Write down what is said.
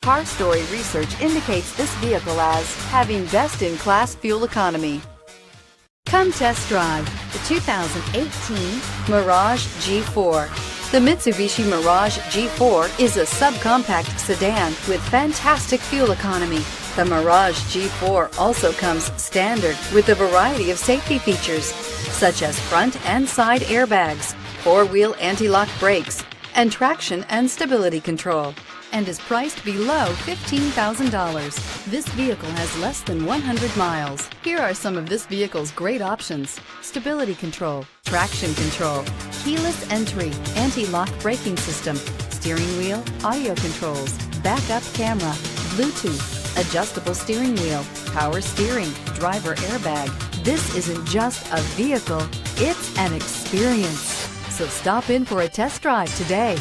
Car Story research indicates this vehicle as having best-in-class fuel economy. Come test drive the 2018 Mirage G4. The Mitsubishi Mirage G4 is a subcompact sedan with fantastic fuel economy. The Mirage G4 also comes standard with a variety of safety features, such as front and side airbags, four-wheel anti-lock brakes, and traction and stability control, and is priced below $15,000. This vehicle has less than 100 miles. Here are some of this vehicle's great options: stability control, traction control, keyless entry, anti-lock braking system, steering wheel audio controls, backup camera, Bluetooth, adjustable steering wheel, power steering, driver airbag. This isn't just a vehicle, it's an experience. So stop in for a test drive today.